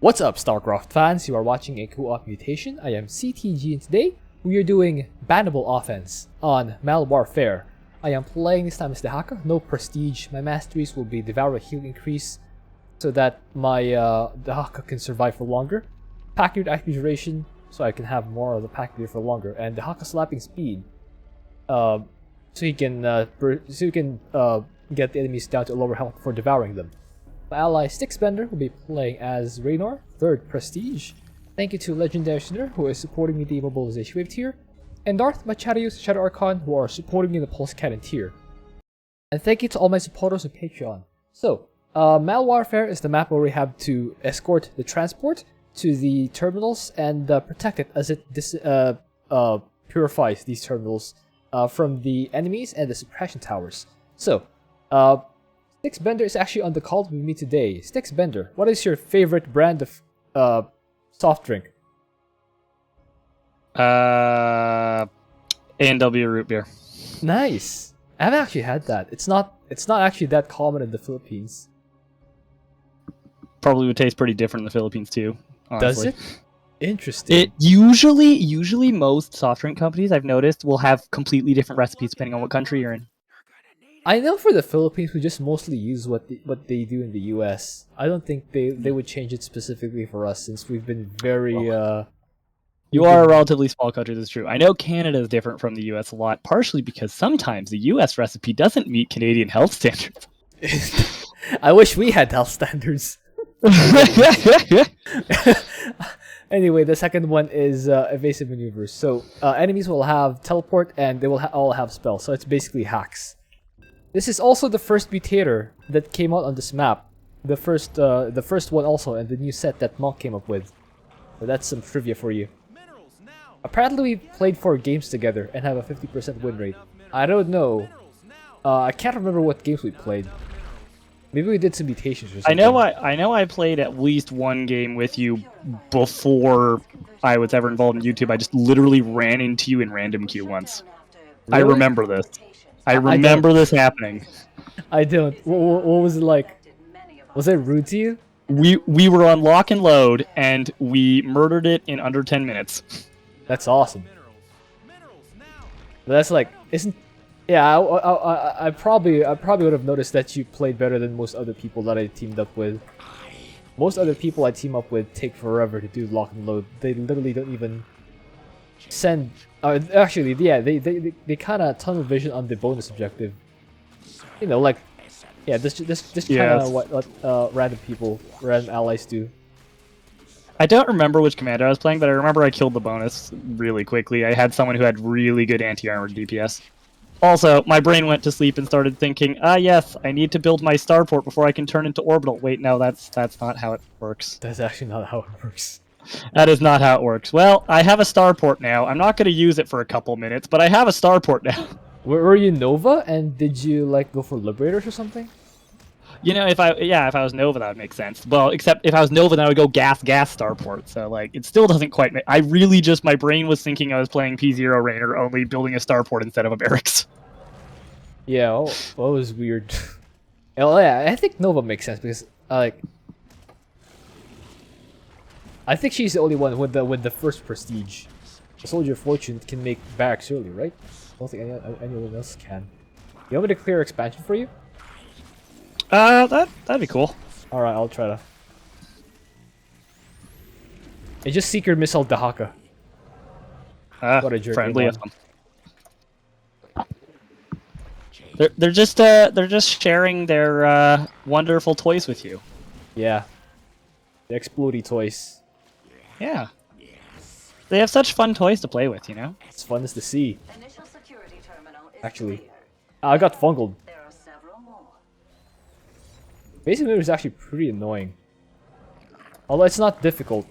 What's up, Starcraft fans? You are watching a co-op Mutation. I am CTG, and today we are doing Bannable Offense on Malwarfare. I am playing this time as the Haka, no prestige. My masteries will be Devour a Heal Increase so that my the Haka can survive for longer. Pack Unit Active Duration so I can have more of the Pack Unit for longer, and the Haka Slapping Speed so he can get the enemies down to a lower health for devouring them. My ally Sticksbender will be playing as Raynor, 3rd Prestige. Thank you to Legendary Sinner, who is supporting me in the Mobilization Wave tier, and Darth Macharius Shadow Archon, who are supporting me in the Pulse Cannon tier. And thank you to all my supporters on Patreon. So, Malwarfare is the map where we have to escort the transport to the terminals and protect it as it purifies these terminals from the enemies and the suppression towers. So, Sticksbender is actually on the call with me today. Sticksbender, what is your favorite brand of soft drink? A&W root beer. Nice. I haven't actually had that. It's not actually that common in the Philippines. Probably would taste pretty different in the Philippines too. Honestly. Does it? Interesting. It usually most soft drink companies I've noticed will have completely different recipes depending on what country you're in. I know for the Philippines, we just mostly use what they do in the US. I don't think they would change it specifically for us, since we've been very... You are a relatively small country, that's true. I know Canada is different from the US a lot, partially because sometimes the US recipe doesn't meet Canadian health standards. I wish we had health standards. Anyway, the second one is Evasive Maneuvers. So, enemies will have teleport, and they will all have spells, so it's basically hacks. This is also the first mutator that came out on this map. The first one also, and the new set that Monk came up with. So that's some trivia for you. Apparently we played 4 games together and have a 50% win rate. I don't know. I can't remember what games we played. Maybe we did some mutations or something. I know I played at least one game with you before I was ever involved in YouTube. I just literally ran into you in random queue once. Really? I remember this. I remember this happening. I don't. What was it like? Was it rude to you? We were on lock and load, and we murdered it in under 10 minutes. That's awesome. But that's like, isn't... Yeah, I probably would have noticed that you played better than most other people that I teamed up with. Most other people I team up with take forever to do lock and load. They literally don't even send... actually, yeah, they kind of tunnel vision on the bonus objective. You know, like, yeah, this kind of what random allies do. I don't remember which commander I was playing, but I remember I killed the bonus really quickly. I had someone who had really good anti-armor DPS. Also, my brain went to sleep and started thinking, yes, I need to build my starport before I can turn into orbital. Wait, no, that's not how it works. That's actually not how it works. That is not how it works. Well, I have a starport now. I'm not going to use it for a couple minutes, but I have a starport now. Were you Nova, and did you like go for Liberators or something? You know, if I was Nova, that would make sense. Well, except if I was Nova, then I would go gas starport. So like, it still doesn't quite make... I really just, my brain was thinking I was playing P0 Rainer, only building a starport instead of a barracks. Yeah, that was weird. Well, yeah, I think Nova makes sense because I think she's the only one with the first prestige. The Soldier of Fortune can make barracks early, right? I don't think anyone else can. You want me to clear expansion for you? That'd be cool. All right, I'll try to. It's just Seeker Missile Dahaka. What a jerk! Friendly of them. They're just sharing their wonderful toys with you. Yeah, the explodey toys. Yeah. They have such fun toys to play with, you know? It's fun as to see. Actually, I got fungled. Basic Move is actually pretty annoying. Although it's not difficult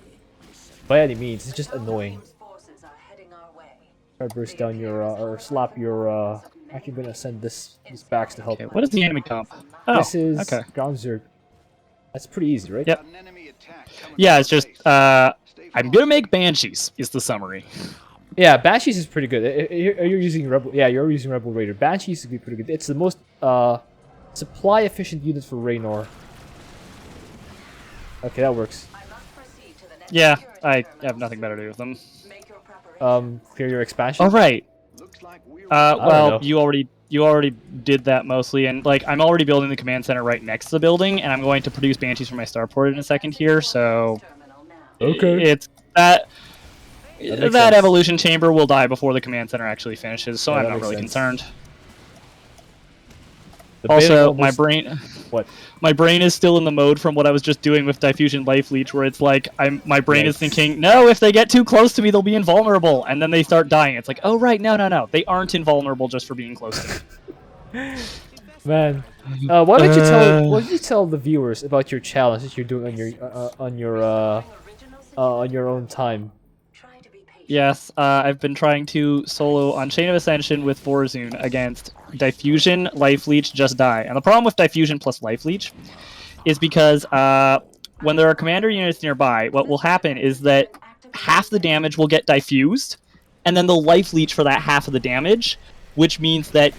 by any means, it's just annoying. Try to burst down your or slap your actually gonna send this backs to help. Okay, what is the enemy comp? Oh, this is Ground Zerg. That's pretty easy, right? Yep. Yeah, it's just I'm gonna make Banshees is the summary. Yeah, Banshees is pretty good. You're using Rebel. Yeah, you're using Rebel Raider. Banshees would be pretty good. It's the most supply efficient unit for Raynor. Okay, that works. Yeah, I have nothing better to do with them. Clear your expansion. Oh right. I don't Well, know. you already did that mostly, and like I'm already building the command center right next to the building, and I'm going to produce banshees for my starport in a second here. So Okay. it's that Makes that sense. evolution chamber will die before the command center actually finishes. So Yeah, I'm that not makes really sense. concerned. The baiting Also, almost... What? my brain is still in the mode from what I was just doing with diffusion life leech, where it's like my brain is Yikes. thinking, no, if they get too close to me, they'll be invulnerable, and then they start dying. It's like, oh right, no, they aren't invulnerable just for being close to me. Man, why don't you tell? Why don't you tell the viewers about your challenge that you're doing on your own time? Yes, I've been trying to solo on Chain of Ascension with Forzune against Diffusion, Life Leech, Just Die. And the problem with Diffusion plus Life Leech is because when there are commander units nearby, what will happen is that half the damage will get diffused, and then they'll Life Leech for that half of the damage, which means that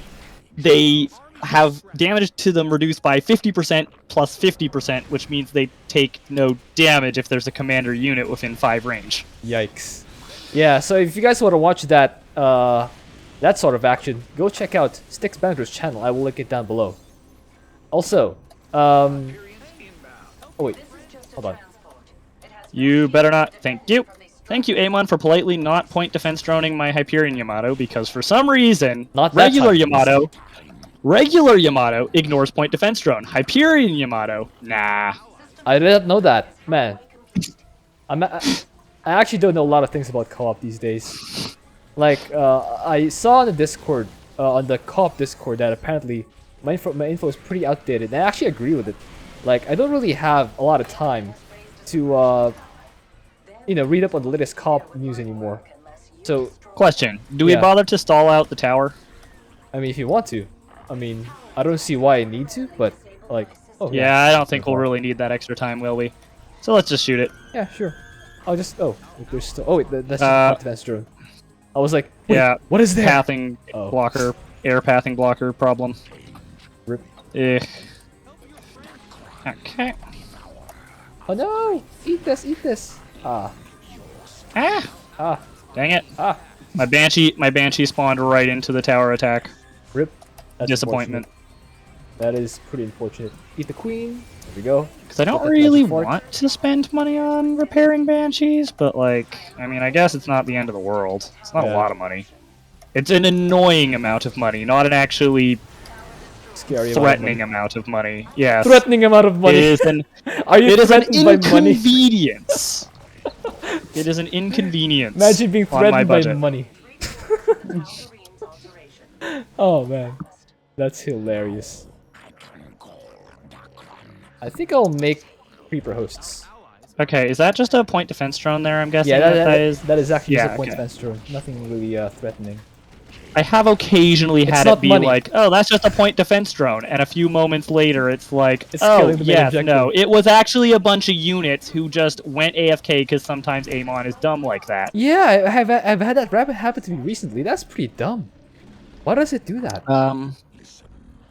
they have damage to them reduced by 50% plus 50%, which means they take no damage if there's a commander unit within 5 range. Yikes. Yeah, so if you guys want to watch that that sort of action, go check out Styx Banner's channel. I will link it down below. Also, oh wait, hold on. You better not. Thank you. Thank you, Amon, for politely not point defense droning my Hyperion Yamato, because for some reason, Not that regular time, Yamato ignores point defense drone. Hyperion Yamato, nah. I didn't know that, man. I actually don't know a lot of things about co-op these days. Like, I saw on the Discord, on the co-op Discord, that apparently my info is pretty outdated, and I actually agree with it. Like, I don't really have a lot of time to, you know, read up on the latest co-op news anymore. So, Question, do we Yeah. bother to stall out the tower? I mean, if you want to. I mean, I don't see why I need to, but, like, oh, Yeah, I don't think we'll really need that extra time, will we? So let's just shoot it. Yeah, sure. I'll just, oh, there's still, oh wait, that's just a defense drone. I was like, wait, Yeah, what is there? Pathing Oh. blocker, air pathing blocker problem. Rip. Eh. Okay. Oh no! Eat this! Ah. Ah! Ah. Dang it. Ah. My banshee spawned right into the tower attack. Rip. That's Disappointment. That is pretty unfortunate. Eat the queen. There we go. Because I don't Get that really magic fort. want to spend money on repairing banshees, but like, I mean, I guess it's not the end of the world. It's not a Yeah. lot of money. It's an annoying amount of money, not an actually Scary threatening amount of money. Yes. Threatening amount of money. It is an, Are you it is an threatened by money? inconvenience. It is an inconvenience. Imagine being on my threatened by budget. money. Oh man. That's hilarious. I think I'll make creeper hosts. Okay, is that just a point defense drone there? I'm guessing Yeah, that that is actually just Yeah, a point okay. defense drone. Nothing really threatening. I have occasionally It's had not it be money. like, oh, that's just a point defense drone, and a few moments later it's like, It's oh, killing the main yes, objective. no, it was actually a bunch of units who just went AFK because sometimes Amon is dumb like that. Yeah, I've had that rabbit happen to me recently. That's pretty dumb. Why does it do that?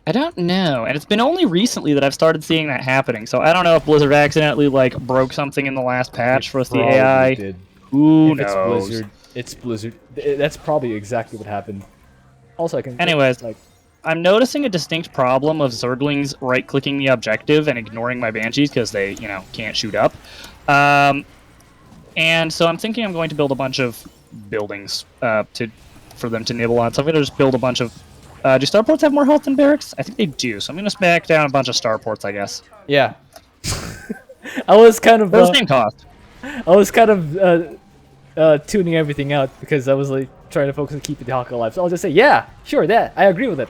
I don't know, and it's been only recently that I've started seeing that happening, so I don't know if Blizzard accidentally, like, broke something in the last patch for the Probably AI. did. Who If knows? it's Blizzard. That's probably exactly what happened. Also, I can. Anyways, like, I'm noticing a distinct problem of Zerglings right-clicking the objective and ignoring my Banshees because they, you know, can't shoot up. And so I'm thinking I'm going to build a bunch of buildings for them to nibble on. So I'm going to just build a bunch of... do starports have more health than barracks? I think they do, so I'm going to smack down a bunch of starports, I guess. yeah. I was kind of. They're the same cost. I was kind of tuning everything out because I was like trying to focus on keeping the Hawk alive. So I'll just say, yeah, sure, that I agree with it.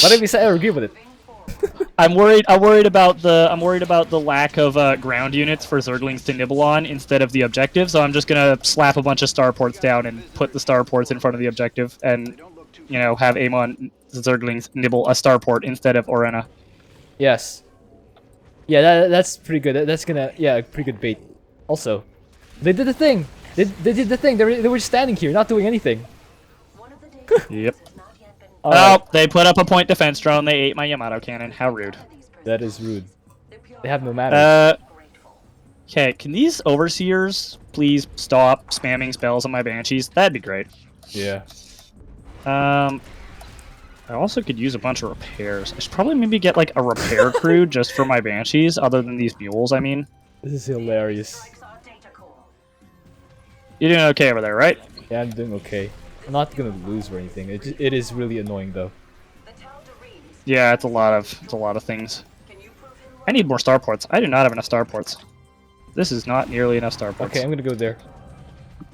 Whatever you say, I agree with it. I'm worried about the lack of ground units for Zerglings to nibble on instead of the objective. So I'm just gonna slap a bunch of starports down and put the starports in front of the objective, and you know, have Amon Zerglings nibble a starport instead of Orena. Yes. Yeah, that's pretty good. That's gonna, yeah, pretty good bait. Also, they did the thing. They did the thing. They were standing here, not doing anything. Yep. All Oh, right. they put up a point defense drone. They ate my Yamato cannon. How rude. That is rude. They have no manners. Okay, can these overseers please stop spamming spells on my banshees? That'd be great. Yeah. I also could use a bunch of repairs. I should probably maybe get like a repair crew just for my banshees, other than these mules, I mean. This is hilarious. You're doing okay over there, right? Yeah, I'm doing okay. I'm not gonna lose or anything. It is really annoying though. Yeah, it's a lot of things. I need more starports. I do not have enough starports. This is not nearly enough starports. Okay, I'm gonna go there.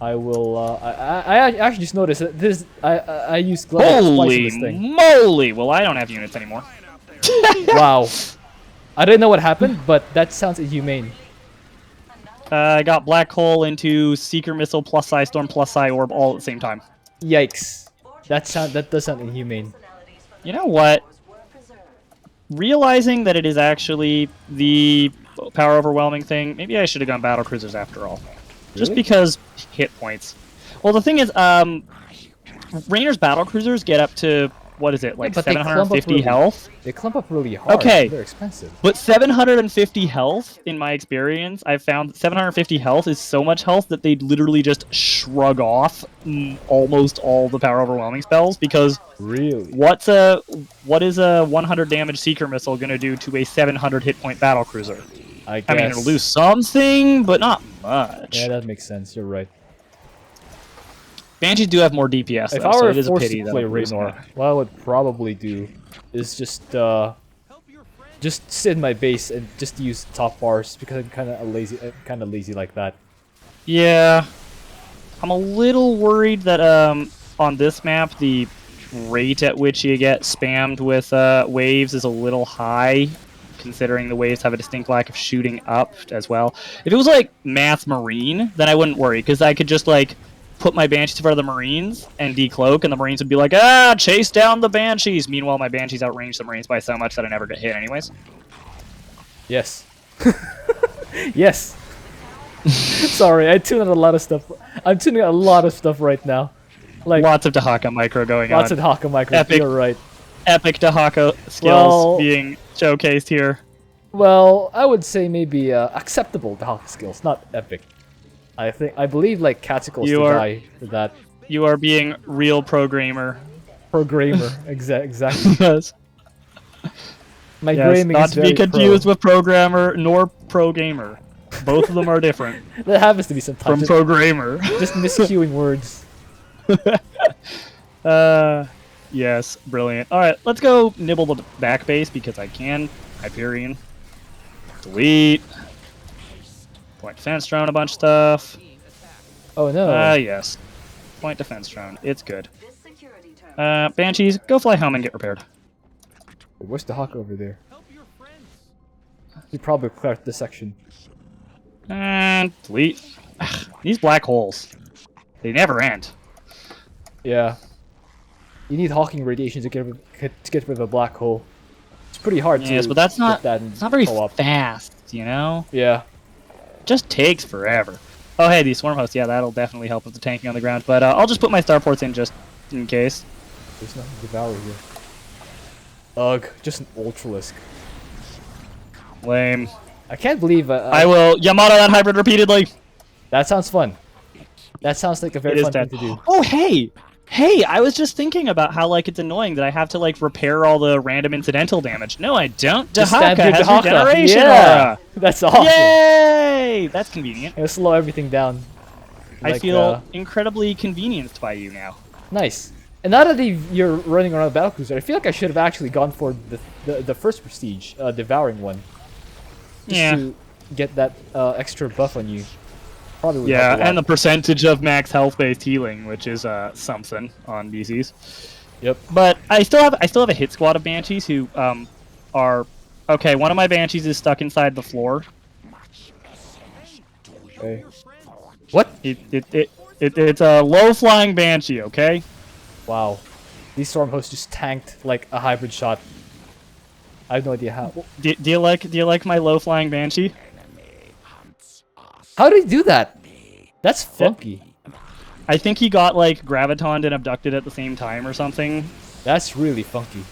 I will. I actually just noticed that this. I used gloves twice in this Holy thing. moly! Well, I don't have units anymore. Wow. I didn't know what happened, but that sounds inhumane. I got black hole into seeker missile plus psi storm plus psi orb all at the same time. Yikes. That does sound inhumane. You know what? Realizing that it is actually the power overwhelming thing, maybe I should have gone battle cruisers after all. Just Really? because hit points. Well, the thing is, Rainer's battle cruisers get up to, what is it, like but they clump up 750 really- health? They clump up really hard. Okay. They're expensive. But 750 health, in my experience, I've found 750 health is so much health that they literally just shrug off almost all the power overwhelming spells, because Really? what is a 100 damage seeker missile going to do to a 700 hit point battle cruiser? I guess. I mean, it'll lose something, but not much. Yeah, that makes sense. You're right. Banshees do have more DPS, If though, I so were it is a forced pity to that play I'm losing Raynor, that. what I would probably do is just sit in my base and just use top bars because I'm kind of lazy like that. Yeah, I'm a little worried that on this map the rate at which you get spammed with waves is a little high, considering the waves have a distinct lack of shooting up as well. If it was like Mass Marine, then I wouldn't worry, because I could just like put my Banshees in front of the Marines and decloak, and the Marines would be like, ah, chase down the Banshees. Meanwhile, my Banshees outrange the Marines by so much that I never get hit anyways. Yes. Yes. Sorry, I tune out a lot of stuff. I'm tuning out a lot of stuff right now. Like Lots of Dahaka micro going lots on. of Haka micro. Epic. You're right. Epic Dahaka skills Well- being showcased here. Well, I would say maybe acceptable Haka skills, not epic. I believe like Cataclysm You to are- die for that. You are being real programmer. Programmer, exactly. Yes, My yes, gaming not is to very be confused pro. with programmer nor pro gamer. Both of them are different That happens to be from sometimes. programmer. Just miscuing words. Yes, brilliant. All right, let's go nibble the back base because I can. Hyperion. Delete. Point defense drone, a bunch of stuff. Oh no. Yes. Point defense drone. It's good. Banshees, go fly home and get repaired. Where's the Hawk over there? You probably cleared this section. And delete. Ugh, these black holes. They never end. Yeah. You need Hawking radiation to get rid of a black hole. It's pretty hard to Yes, but that's get not. that in It's not very co-op. fast, you know. Yeah. It just takes forever. Oh, hey, these swarm hosts. Yeah, that'll definitely help with the tanking on the ground. But I'll just put my starports in just in case. There's nothing to devour here. Ugh, just an Ultralisk. Lame. I can't believe I will Yamato that hybrid repeatedly. that sounds fun. That sounds like a It very is fun thing dead. to do. Oh, hey! Hey, I was just thinking about how, like, it's annoying that I have to, like, repair all the random incidental damage. No, I don't. Just Dahaka stand has Dahaka. regeneration Yeah. aura. That's awesome. Yay! That's convenient. It'll slow everything down. I Like, feel incredibly convenienced by you now. nice. And now that you're running around the battlecruiser, I feel like I should have actually gone for the first prestige, devouring one, just Yeah. to get that extra buff on you. Probably would Yeah, help a lot. and the percentage of max health-based healing, which is something on BCs. Yep. But I still have a hit squad of Banshees who are okay. One of my Banshees is stuck inside the floor. Okay. What? It's a low-flying Banshee. Okay. Wow. These storm hosts just tanked like a hybrid shot. I have no idea how. Do you like my low-flying Banshee? How did he do that? That's funky. I think he got like gravitoned and abducted at the same time or something. That's really funky.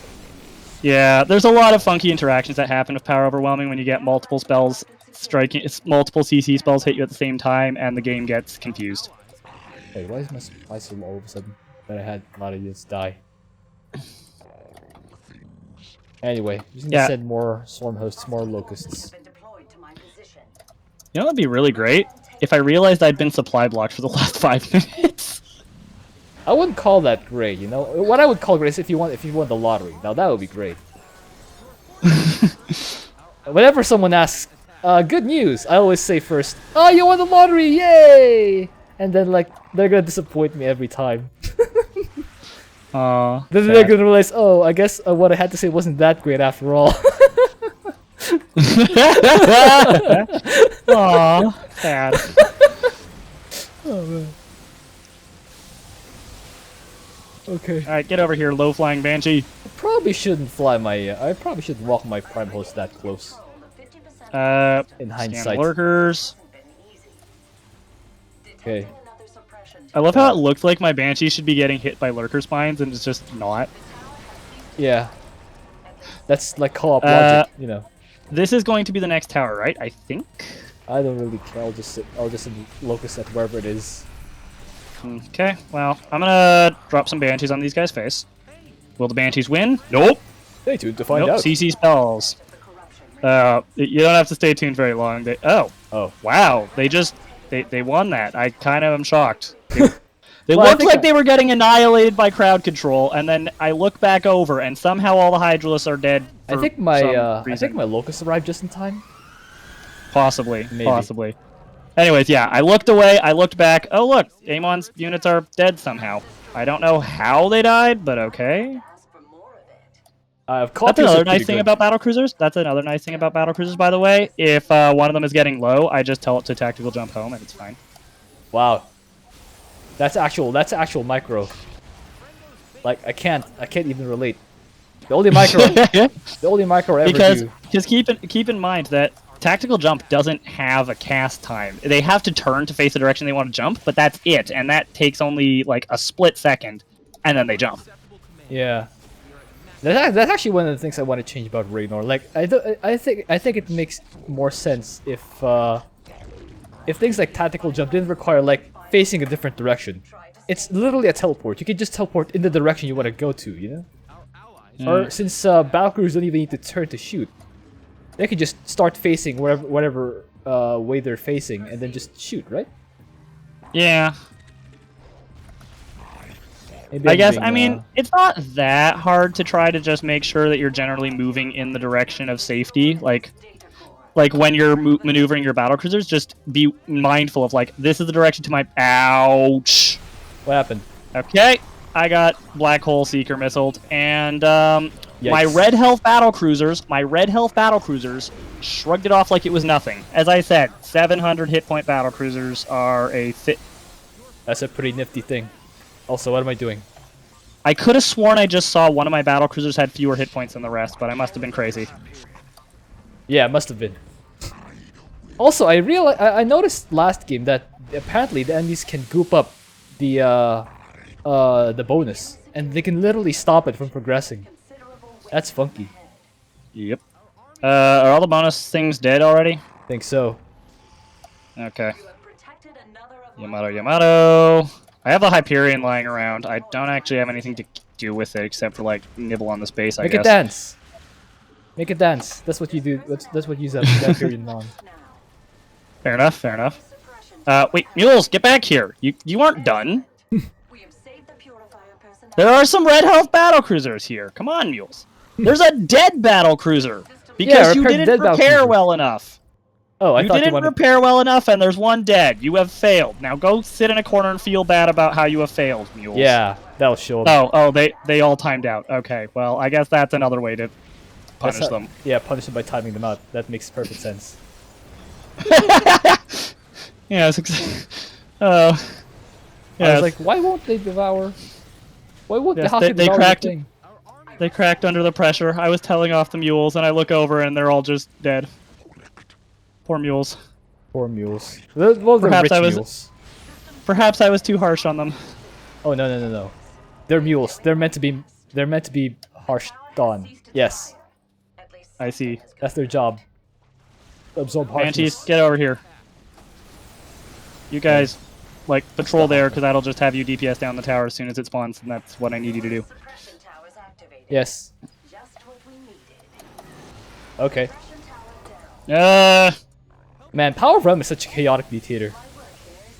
Yeah, there's a lot of funky interactions that happen with power overwhelming when you get multiple spells striking, multiple CC spells hit you at the same time, and the game gets confused. Wait, why is my supply so all of a sudden that I had a lot of units die? Anyway, just need to send more swarm hosts, more locusts. You know, it'd be really great if I realized I'd been supply blocked for the last 5 minutes. I wouldn't call that great, you know. What I would call great is if you won the lottery. Now that would be great. Whenever someone asks, good news, I always say first, oh, you won the lottery, yay! And then like they're gonna disappoint me every time. Then they're gonna realize, oh, I guess what I had to say wasn't that great after all. Aww, sad. Oh man. Okay. Alright, get over here, low-flying Banshee. I probably shouldn't fly my. I probably shouldn't walk my prime host that close. In hindsight. Lurkers. Okay. I love how it looked like my Banshee should be getting hit by lurker spines, and it's just not. Yeah. That's like co-op logic, you know. This is going to be the next tower, right? I think. I don't really care. I'll just send locust at wherever it is. Okay. Well, I'm gonna drop some Banshees on these guys' face. Will the Banshees win? Nope. Stay tuned to find out. CC spells. You don't have to stay tuned very long. Oh, wow! They won that. I kind of am shocked. They looked like they were getting annihilated by crowd control, and then I look back over, and somehow all the Hydralisks are dead. I think my locusts arrived just in time. Possibly, Maybe. possibly. Anyways, yeah, I looked away, I looked back. Oh look, Amon's units are dead somehow. I don't know how they died, but okay. That's another nice thing about battlecruisers. That's another nice thing about battlecruisers, by the way. If one of them is getting low, I just tell it to tactical jump home, and it's fine. Wow. That's actual micro. Like I can't even relate. The only micro I ever do. Because keep in mind that tactical jump doesn't have a cast time. They have to turn to face the direction they want to jump, but that's it, and that takes only like a split second, and then they jump. Yeah. That's actually one of the things I want to change about Raynor. Like I think it makes more sense if things like tactical jump didn't require like facing a different direction. It's literally a teleport. You can just teleport in the direction you want to go to, you know? Or since battlecruisers don't even need to turn to shoot, they can just start facing whatever way they're facing and then just shoot, right? Yeah. Maybe I guess, I mean, it's not that hard to try to just make sure that you're generally moving in the direction of safety. Like when you're maneuvering your battlecruisers, just be mindful of, like, this is the direction to my... Ouch! What happened? Okay, I got Black Hole Seeker missiled, and my red health battlecruisers shrugged it off like it was nothing. As I said, 700 hit point battlecruisers are a fit. That's a pretty nifty thing. Also, what am I doing? I could have sworn I just saw one of my battlecruisers had fewer hit points than the rest, but I must have been crazy. Yeah, it must have been. Also, I noticed last game that apparently the enemies can goop up the bonus, and they can literally stop it from progressing. That's funky. Yep. Are all the bonus things dead already? Think so. Okay. Yamato. I have the Hyperion lying around. I don't actually have anything to do with it except for like nibble on the space, I guess. Make it dance. Make it dance. That's what you do. That's what you use that Hyperion on. Fair enough. Wait, mules, get back here. You aren't done. There are some red health battlecruisers here. Come on, mules. There's a dead battlecruiser because you didn't repair well enough. Oh, I you thought didn't repair well enough, and there's one dead. You have failed. Now go sit in a corner and feel bad about how you have failed, mules. Yeah, that'll show them. Oh, they all timed out. Okay, well, I guess that's another way to punish them. Yeah, punish them by timing them out. That makes perfect sense. Yeah, I was like, why won't they devour? Why won't they cracked? They cracked under the pressure. I was telling off the mules, and I look over, and they're all just dead. Poor mules. Poor mules. Well, perhaps mules. Perhaps I was too harsh on them. Oh no. They're mules. They're meant to be harshed on. Yes. I see. That's their job. absorb Mantis, harshness. get over here. You guys, like, patrol there, because that'll just have you DPS down the tower as soon as it spawns, and that's what I need you to do. Yes. Okay. Man, Power of Realm is such a chaotic mutator.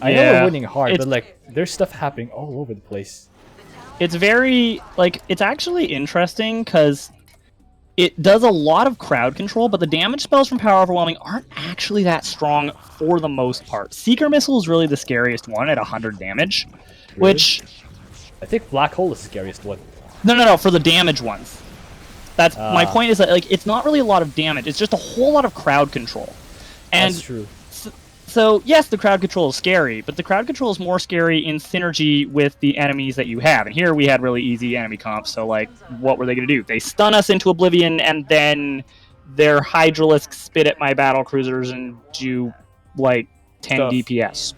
I know we're winning hard, but like, there's stuff happening all over the place. It's very, like, it's actually interesting, because it does a lot of crowd control, but the damage spells from Power Overwhelming aren't actually that strong for the most part. Seeker Missile is really the scariest one at 100 damage, Really? which... I think Black Hole is the scariest one. No, for the damage ones. That's my point is that, like, it's not really a lot of damage, it's just a whole lot of crowd control. And that's true. So, yes, the crowd control is scary, but the crowd control is more scary in synergy with the enemies that you have. And here we had really easy enemy comps, so, like, what were they going to do? They stun us into oblivion, and then their Hydralisks spit at my battle cruisers and do, like, 10 Stuff. DPS.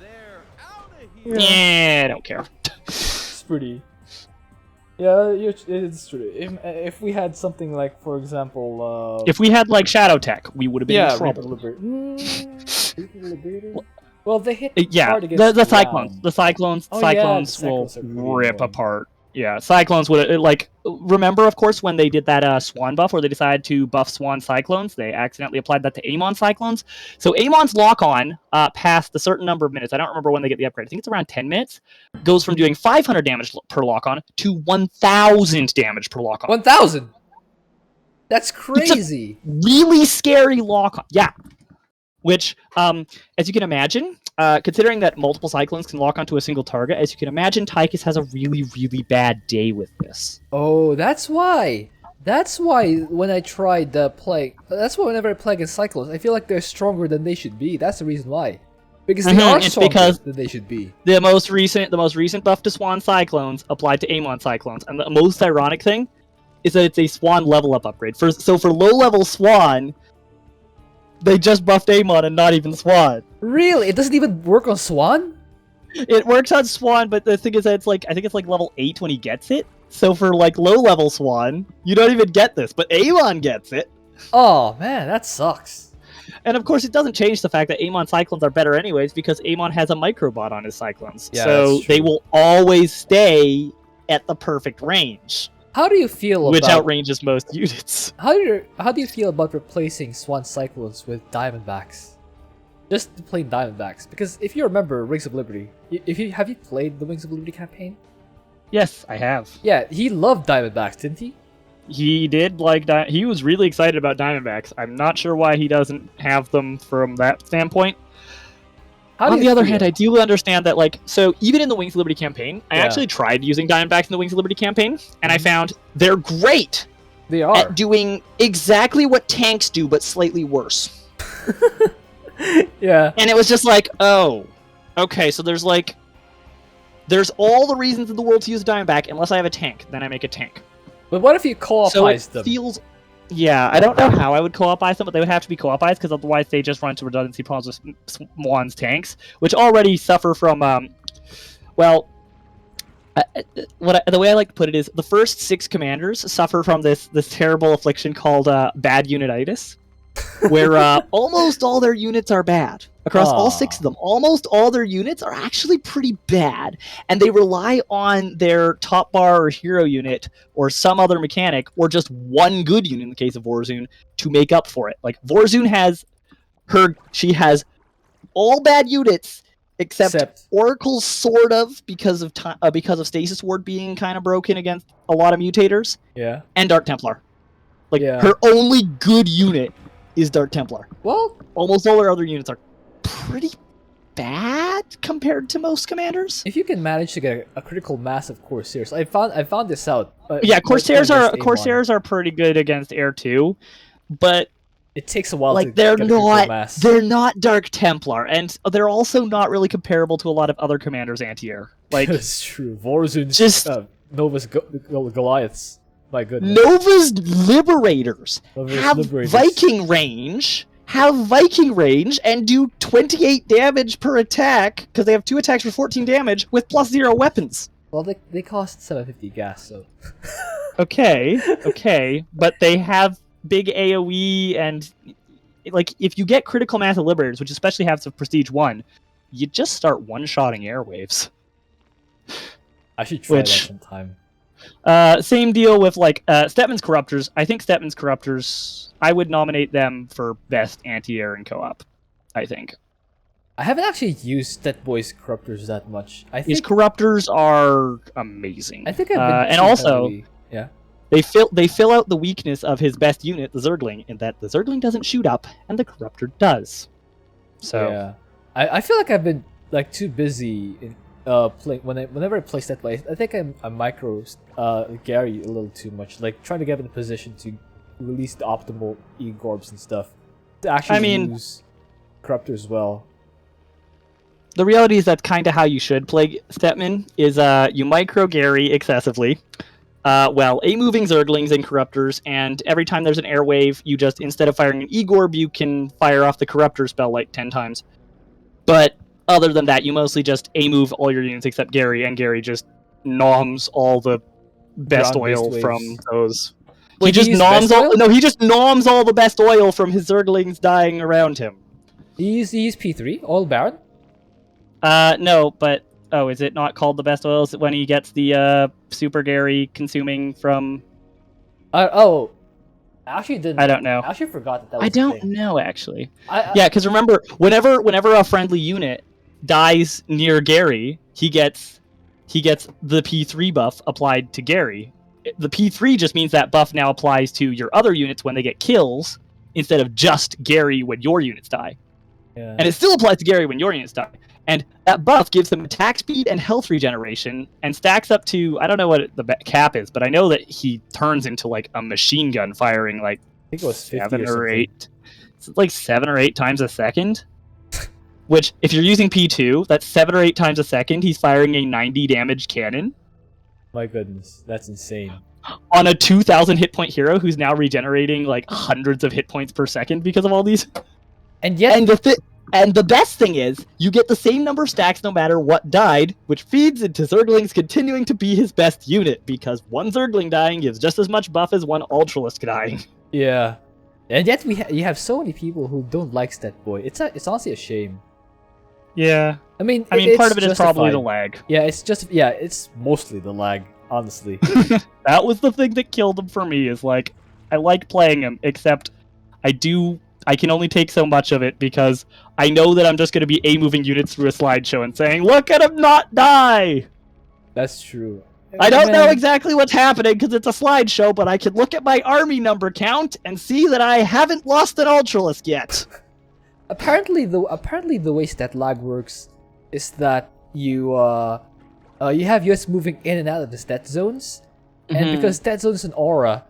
Yeah, I don't care. It's pretty... Yeah, it's true. If we had something like, for example... if we had, like, Shadow Tech, we would have been in trouble. Well, they hit hard against the Cyclones. The Cyclones, Oh, Cyclones yeah, the will Cyclones are pretty rip annoying. apart. Yeah, Cyclones would, like, remember, of course, when they did that Swan buff, where they decided to buff Swan Cyclones, they accidentally applied that to Amon Cyclones. So Amon's lock-on, past a certain number of minutes, I don't remember when they get the upgrade, I think it's around 10 minutes, goes from doing 500 damage per lock-on to 1,000 damage per lock-on. 1,000? That's crazy! Really scary lock-on. Yeah. Which, as you can imagine, considering that multiple Cyclones can lock onto a single target, as you can imagine, Tychus has a really, really bad day with this. Oh, that's why! That's why when I tried the play... That's why whenever I play against Cyclones, I feel like they're stronger than they should be. That's the reason why. Because they are stronger than they should be. The most recent buff to Swan Cyclones applied to Amon Cyclones, and the most ironic thing is that it's a Swan level up upgrade. So for low-level Swan... They just buffed Amon and not even Swan. Really? It doesn't even work on Swan? It works on Swan, but the thing is that it's like, I think it's like level 8 when he gets it. So for like low-level Swan, you don't even get this, but Amon gets it. Oh, man, that sucks. And of course, it doesn't change the fact that Amon Cyclones are better anyways, because Amon has a microbot on his Cyclones. Yeah, so they will always stay at the perfect range. How do you feel about... Which outranges most units. How do you feel about replacing Swan Cyclones with Diamondbacks? Just the plain Diamondbacks. Because if you remember Wings of Liberty, have you played the Wings of Liberty campaign? Yes, I have. Yeah, he loved Diamondbacks, didn't he? He did like he was really excited about Diamondbacks. I'm not sure why he doesn't have them from that standpoint. On the other hand, I do understand that, like, so even in the Wings of Liberty campaign, I actually tried using Diamondbacks in the Wings of Liberty campaign, and I found they're great. They are. At doing exactly what tanks do, but slightly worse. Yeah. And it was just like, oh, okay, so there's all the reasons in the world to use a Diamondback, unless I have a tank, then I make a tank. But what if you co-opize them? Feels... Yeah, I don't know how I would co-opize them, but they would have to be co-opized, because otherwise they just run into redundancy problems with Swan's tanks, which already suffer from, the way I like to put it is, the first 6 commanders suffer from this terrible affliction called bad unititis, where almost all their units are bad. Across all 6 of them, almost all their units are actually pretty bad, and they rely on their top bar or hero unit or some other mechanic, or just one good unit in the case of Warzone, to make up for it. Like, Warzone has she has all bad units except Oracle, sort of, because of Stasis Ward being kind of broken against a lot of mutators. Yeah. And Dark Templar. Like, her only good unit is Dark Templar. Well, almost all her other units are pretty bad compared to most commanders. If you can manage to get a critical mass of Corsairs, I found this out. Yeah, Corsairs are pretty good against Air 2, but it takes a while. Like, to they're get a critical mass. They're not Dark Templar, and they're also not really comparable to a lot of other commanders anti-air. Like, that's true. Warzone's just Nova's Goliaths. My goodness. Nova's Liberators have Viking range. And do 28 damage per attack, because they have 2 attacks for 14 damage with +0 weapons. Well, they cost 750 gas, so... Okay, but they have big AoE, and like if you get critical mass of liberators, which especially have some prestige 1, you just start one-shotting airwaves. I should try that sometime. Same deal with like Stepman's Corruptors. I think Stepman's Corruptors, I would nominate them for best anti-air in co-op. I think. I haven't actually used Stetboy's Corruptors that much. I think His Corruptors are amazing. I think I've been and also heavily, yeah. They fill out the weakness of his best unit, the Zergling, in that the Zergling doesn't shoot up and the Corruptor does. So yeah, I feel like I've been like too busy in playing whenever I play Stetboy. I think I micro Gary a little too much, like trying to get in a position to release the optimal E-Gorbs and stuff to actually use Corruptor as well. The reality is that's kind of how you should play Stepman, is you micro Gary excessively, moving Zerglings and Corruptors, and every time there's an airwave, you just, instead of firing an E-Gorb, you can fire off the Corruptor spell like 10 times. But other than that, you mostly just A-move all your units except Gary, and Gary just noms all the best oil from those. Wait, he just noms all the best oil from his Zerglings dying around him. He used P3? Oil Baron? No, but is it not called the best oil? Is it when he gets the Super Gary consuming from? I actually didn't. I don't know. I actually forgot that was I don't a thing. know actually. Yeah, because remember, whenever a friendly unit dies near Gary, he gets the P3 buff applied to Gary. The P3 just means that buff now applies to your other units when they get kills, instead of just Gary when your units die. Yeah. And it still applies to Gary when your units die. And that buff gives them attack speed and health regeneration, and stacks up to, I don't know what the cap is, but I know that he turns into like a machine gun firing like I think it was 7 or 8. It's like 7 or 8 times a second. Which, if you're using P2, that's 7 or 8 times a second. He's firing a 90 damage cannon. My goodness, that's insane. On a 2,000 hit point hero who's now regenerating like hundreds of hit points per second because of all these. And yet, and the best thing is, you get the same number of stacks no matter what died, which feeds into Zerglings continuing to be his best unit, because one Zergling dying gives just as much buff as one Ultralisk dying. Yeah. And yet you have so many people who don't like Stetboy. It's honestly a shame. Yeah. I mean, part of it is probably the lag. Yeah, it's mostly the lag, honestly. That was the thing that killed him for me, is like, I like playing him, except I can only take so much of it, because I know that I'm just going to be moving units through a slideshow and saying, look at him not die! That's true. I don't know exactly what's happening because it's a slideshow, but I can look at my army number count and see that I haven't lost an Ultralisk yet. Apparently the way stat lag works is that you have units moving in and out of the stat zones, and because stat zones and aura,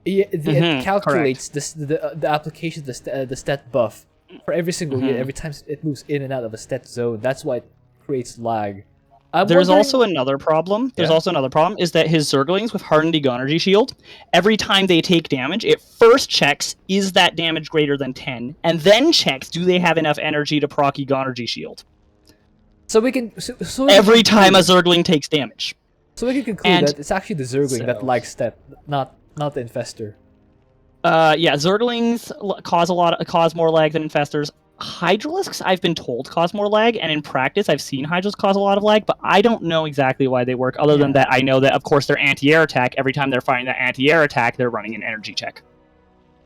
it calculates the application of the stat buff for every single unit every time it moves in and out of a stat zone. That's why it creates lag. There's also another problem. Is that his Zerglings with Hardened Egonergy Shield, every time they take damage, it first checks, is that damage greater than 10, and then checks, do they have enough energy to proc Egonergy Shield. So we can... every time a Zergling takes damage. So we can conclude that it's actually the Zergling that likes stat, not the Infestor. Yeah, Zerglings cause more lag than Infestors. Hydralisks, I've been told, cause more lag, and in practice, I've seen Hydralisks cause a lot of lag, but I don't know exactly why they work, other than that I know that, of course, their anti-air attack, every time they're firing that anti-air attack, they're running an energy check.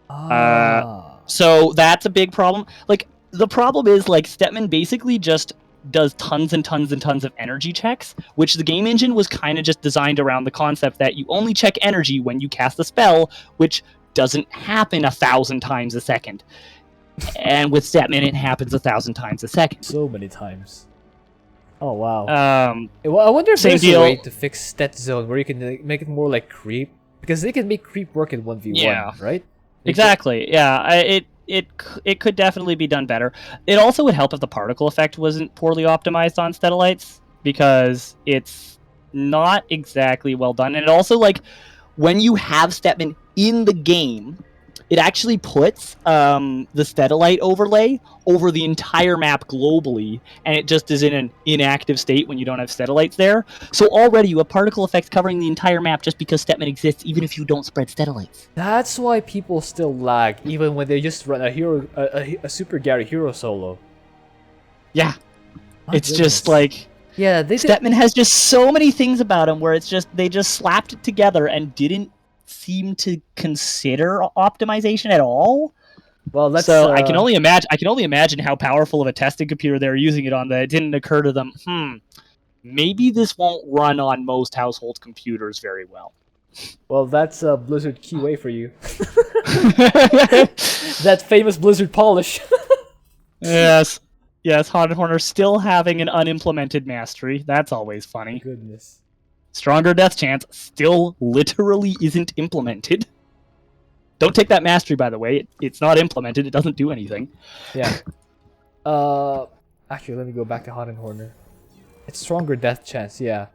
So that's a big problem. Like, the problem is, like, Stepman basically just does tons and tons and tons of energy checks, which the game engine was kind of just designed around the concept that you only check energy when you cast a spell, which doesn't happen 1,000 times a second. And with Stepman, it happens 1,000 times a second. So many times. Oh wow. Well, I wonder if there's a way to fix stat zone where you can make it more like creep, because they can make creep work in 1v1, right? Exactly. Yeah. It could definitely be done better. It also would help if the particle effect wasn't poorly optimized on Steadalites, because it's not exactly well done. And it also, like, when you have Stepman in the game, it actually puts the Steadilite overlay over the entire map globally, and it just is in an inactive state when you don't have Steadilites there. So already you have particle effects covering the entire map just because Stepman exists, even if you don't spread Steadilites. That's why people still lag, even when they just run a Super Gary hero solo. Yeah. It's goodness. just like... Yeah, Stepman has just so many things about him where it's just they just slapped it together and didn't seem to consider optimization at all. Well, that's I can only imagine how powerful of a testing computer they were using it on that it didn't occur to them. Maybe this won't run on most household computers very well. Well, that's Blizzard QA for you. That famous Blizzard polish. Yes. Yes, Haunted Horner still having an unimplemented mastery. That's always funny. Goodness. Stronger death chance still literally isn't implemented. Don't take that mastery, by the way. It's not implemented. It doesn't do anything. Yeah. Actually, let me go back to Haunted Horner. It's stronger death chance, yeah.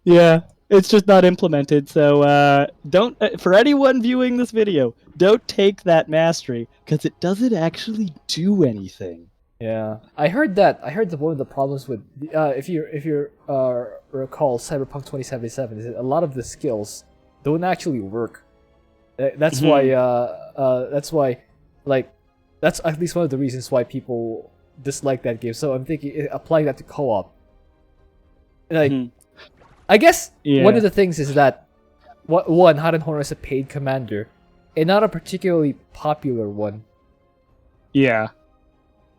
Yeah, it's just not implemented. So don't. For anyone viewing this video, don't take that mastery because it doesn't actually do anything. Yeah, I heard that. I heard that one of the problems with if you recall Cyberpunk 2077 is that a lot of the skills don't actually work. That's why like that's at least one of the reasons why people dislike that game. So I'm thinking applying that to co-op. Like, I guess one of the things is that one Haunted Horner is a paid commander, and not a particularly popular one. Yeah.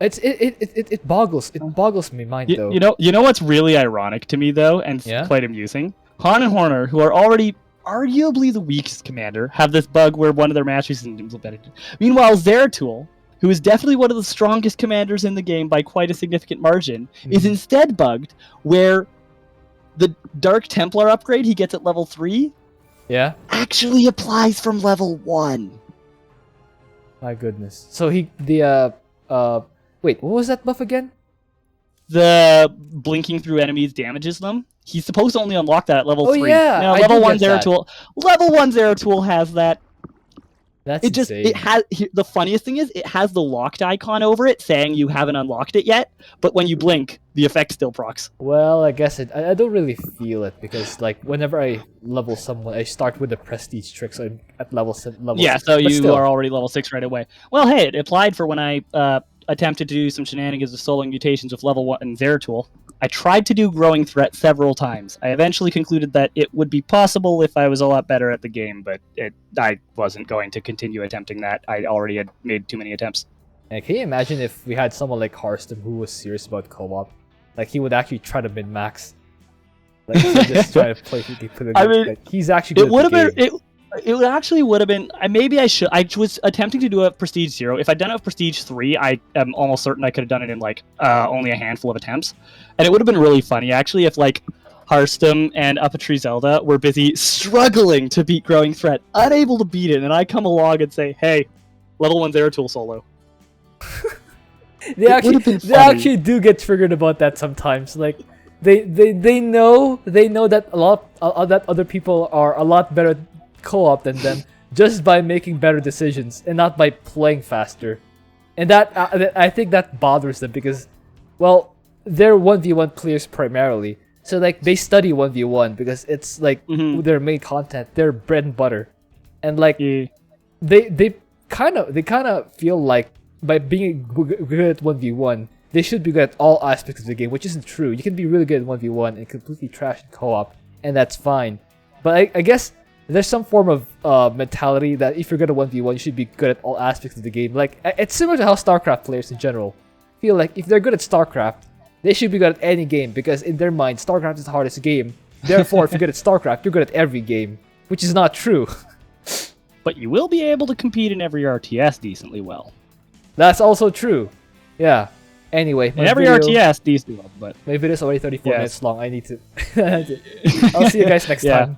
It boggles my mind though. You know what's really ironic to me though, and quite amusing? Haunted Horner, who are already arguably the weakest commander, have this bug where one of their masteries isn't implemented. Meanwhile, Zeratul, who is definitely one of the strongest commanders in the game by quite a significant margin, is instead bugged where the Dark Templar upgrade he gets at level 3 actually applies from level 1. My goodness. So wait, what was that buff again? The blinking through enemies damages them. He's supposed to only unlock that at level 3. Yeah, now, level 1 Zeratul has that. That's insane. It has the funniest thing is it has the locked icon over it saying you haven't unlocked it yet, but when you blink, the effect still procs. Well, I guess I don't really feel it because like whenever I level someone, I start with the prestige trick, so I'm at level 6. Yeah, so you are already level 6 right away. Well, hey, it applied for when I attempted to do some shenanigans of soloing mutations with level 1 Zeratul. I tried to do Growing Threat several times. I eventually concluded that it would be possible if I was a lot better at the game, but I wasn't going to continue attempting that. I already had made too many attempts. And can you imagine if we had someone like Harston who was serious about co-op? Like, he would actually try to min-max. Like, just try to play. I mean, like, he's actually good at the game. It actually would have been. Maybe I should. I was attempting to do a Prestige 0. If I'd done a Prestige 3, I am almost certain I could have done it in like only a handful of attempts, and it would have been really funny actually if like Hearthstone and Up a Tree Zelda were busy struggling to beat Growing Threat, unable to beat it, and I come along and say, "Hey, level 1 Zeratul solo." They actually do get triggered about that sometimes. Like they know that that other people are a lot better co-op than them just by making better decisions and not by playing faster, and that I think that bothers them because, well, they're 1v1 players primarily, so like they study 1v1 because it's like their main content, their bread and butter, and like they kind of feel like by being good at 1v1 they should be good at all aspects of the game, which isn't true. You can be really good at 1v1 and completely trash in co-op, and that's fine, but I guess there's some form of mentality that if you're good at 1v1, you should be good at all aspects of the game. Like, it's similar to how Starcraft players in general feel like if they're good at Starcraft, they should be good at any game because in their mind, Starcraft is the hardest game. Therefore, if you're good at Starcraft, you're good at every game, which is not true. But you will be able to compete in every RTS decently well. That's also true. Yeah. Anyway, in every RTS decently well, but my video's already 34 minutes long. I need to. I'll see you guys next time.